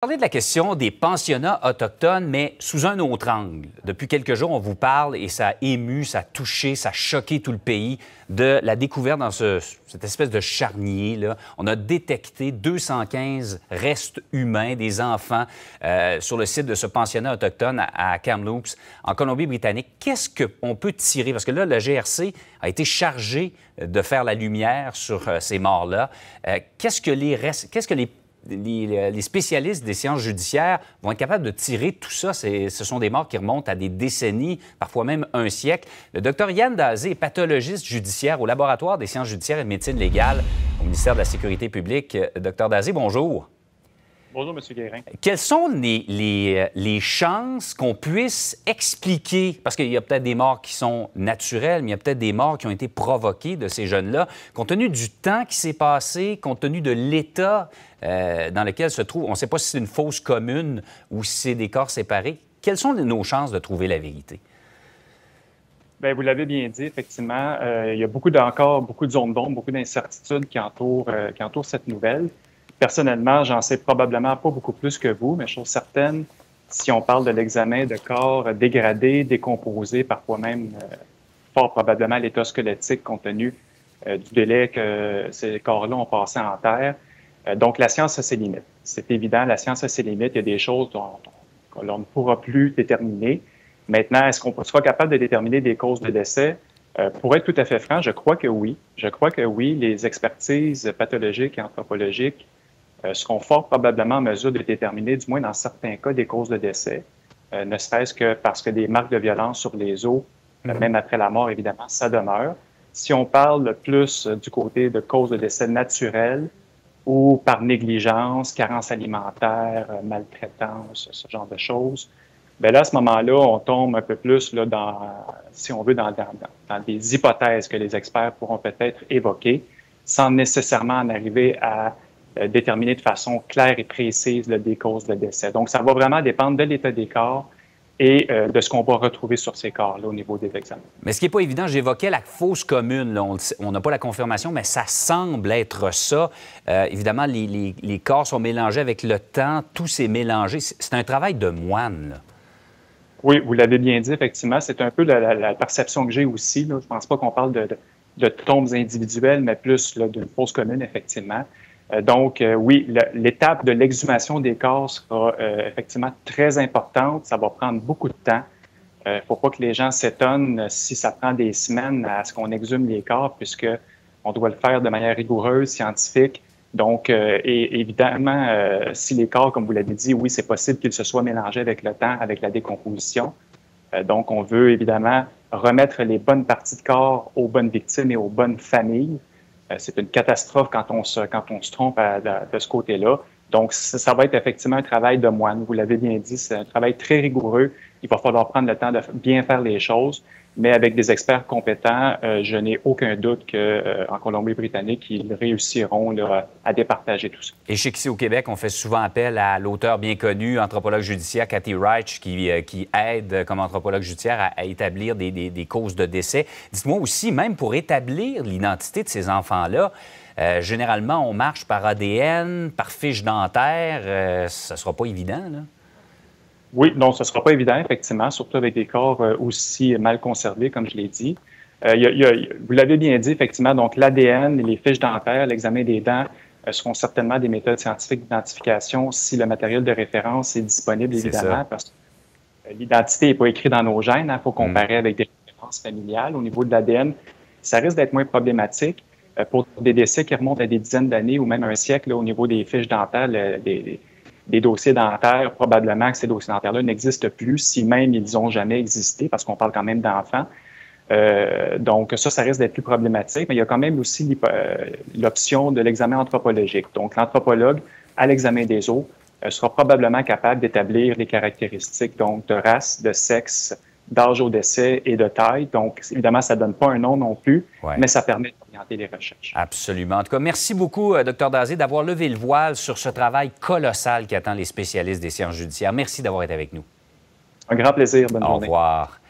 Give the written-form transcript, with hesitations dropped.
Parler de la question des pensionnats autochtones, mais sous un autre angle. Depuis quelques jours, on vous parle, et ça a ému, ça a touché, ça a choqué tout le pays, de la découverte dans cette espèce de charnier, là. On a détecté 215 restes humains, des enfants, sur le site de ce pensionnat autochtone à Kamloops, en Colombie-Britannique. Qu'est-ce qu'on peut tirer? Parce que là, la GRC a été chargée de faire la lumière sur ces morts-là. Qu'est-ce que les spécialistes des sciences judiciaires vont être capables de tirer tout ça? Ce sont des morts qui remontent à des décennies, parfois même un siècle. Le docteur Yann Dazé est pathologiste judiciaire au laboratoire des sciences judiciaires et de médecine légale au ministère de la Sécurité publique. Docteur Dazé, bonjour. Bonjour, M. Guérin. Quelles sont les chances qu'on puisse expliquer, parce qu'il y a peut-être des morts qui sont naturelles, mais il y a peut-être des morts qui ont été provoquées de ces jeunes-là, compte tenu du temps qui s'est passé, compte tenu de l'état dans lequel se trouve, on ne sait pas si c'est une fosse commune ou si c'est des corps séparés. Quelles sont nos chances de trouver la vérité? Bien, vous l'avez bien dit, effectivement, il y a encore beaucoup de zones d'ombre, beaucoup d'incertitudes qui entourent cette nouvelle. Personnellement, j'en sais probablement pas beaucoup plus que vous, mais chose certaine, si on parle de l'examen de corps dégradés, décomposés, parfois même fort probablement à l'état squelettique compte tenu du délai que ces corps-là ont passé en terre. Donc, la science a ses limites. C'est évident, la science a ses limites. Il y a des choses qu'on ne pourra plus déterminer. Maintenant, est-ce qu'on sera capable de déterminer des causes de décès? Pour être tout à fait franc, je crois que oui. Je crois que oui, les expertises pathologiques et anthropologiques seront fort probablement en mesure de déterminer, du moins dans certains cas, des causes de décès, ne serait-ce que parce que des marques de violence sur les os, même après la mort, évidemment, ça demeure. Si on parle plus du côté de causes de décès naturelles ou par négligence, carence alimentaire, maltraitance, ce genre de choses, bien là, à ce moment-là, on tombe un peu plus là, si on veut, dans des hypothèses que les experts pourront peut-être évoquer, sans nécessairement en arriver à déterminer de façon claire et précise là, des causes de décès. Donc, ça va vraiment dépendre de l'état des corps et de ce qu'on va retrouver sur ces corps-là au niveau des examens. Mais ce qui n'est pas évident, j'évoquais la fosse commune. Là. On n'a pas la confirmation, mais ça semble être ça. Évidemment, les corps sont mélangés avec le temps, tout s'est mélangé. C'est un travail de moine, là. Oui, vous l'avez bien dit, effectivement. C'est un peu la perception que j'ai aussi. Là. Je ne pense pas qu'on parle de tombes individuelles, mais plus d'une fosse commune, effectivement. Donc, oui, l'étape de l'exhumation des corps sera effectivement très importante. Ça va prendre beaucoup de temps. Il ne faut pas que les gens s'étonnent si ça prend des semaines à ce qu'on exhume les corps, puisque on doit le faire de manière rigoureuse, scientifique. Donc, et évidemment, si les corps, comme vous l'avez dit, oui, c'est possible qu'ils se soient mélangés avec le temps, avec la décomposition. Donc, on veut évidemment remettre les bonnes parties de corps aux bonnes victimes et aux bonnes familles. C'est une catastrophe quand on se trompe de ce côté-là. Donc, ça va être effectivement un travail de moine. Vous l'avez bien dit, c'est un travail très rigoureux. Il va falloir prendre le temps de bien faire les choses. Mais avec des experts compétents, je n'ai aucun doute qu'en Colombie-Britannique, ils réussiront là, à départager tout ça. Et je sais qu'ici au Québec, on fait souvent appel à l'auteur bien connu, anthropologue judiciaire, Kathy Reich, qui aide comme anthropologue judiciaire à établir des causes de décès. Dites-moi aussi, même pour établir l'identité de ces enfants-là, généralement, on marche par ADN, par fiche dentaire. Ça ne sera pas évident, là? Oui, non, ce ne sera pas évident, effectivement, surtout avec des corps aussi mal conservés, comme je l'ai dit. Vous l'avez bien dit, effectivement, donc l'ADN, les fiches dentaires, l'examen des dents seront certainement des méthodes scientifiques d'identification si le matériel de référence est disponible, évidemment, parce que l'identité n'est pas écrite dans nos gènes. Il faut comparer avec des références familiales. Au niveau de l'ADN, ça risque d'être moins problématique. Pour des décès qui remontent à des dizaines d'années ou même un siècle, là, au niveau des fiches dentaires, des dossiers dentaires, probablement que ces dossiers dentaires-là n'existent plus, si même ils n'ont jamais existé, parce qu'on parle quand même d'enfants. Donc, ça risque d'être plus problématique, mais il y a quand même aussi l'option de l'examen anthropologique. Donc, l'anthropologue, à l'examen des os, sera probablement capable d'établir les caractéristiques donc de race, de sexe, d'âge au décès et de taille. Donc, évidemment, ça ne donne pas un nom non plus, mais ça permet d'orienter les recherches. Absolument. En tout cas, merci beaucoup, Dr Dazé, d'avoir levé le voile sur ce travail colossal qui attend les spécialistes des sciences judiciaires. Merci d'avoir été avec nous. Un grand plaisir. Bonne journée. Au revoir.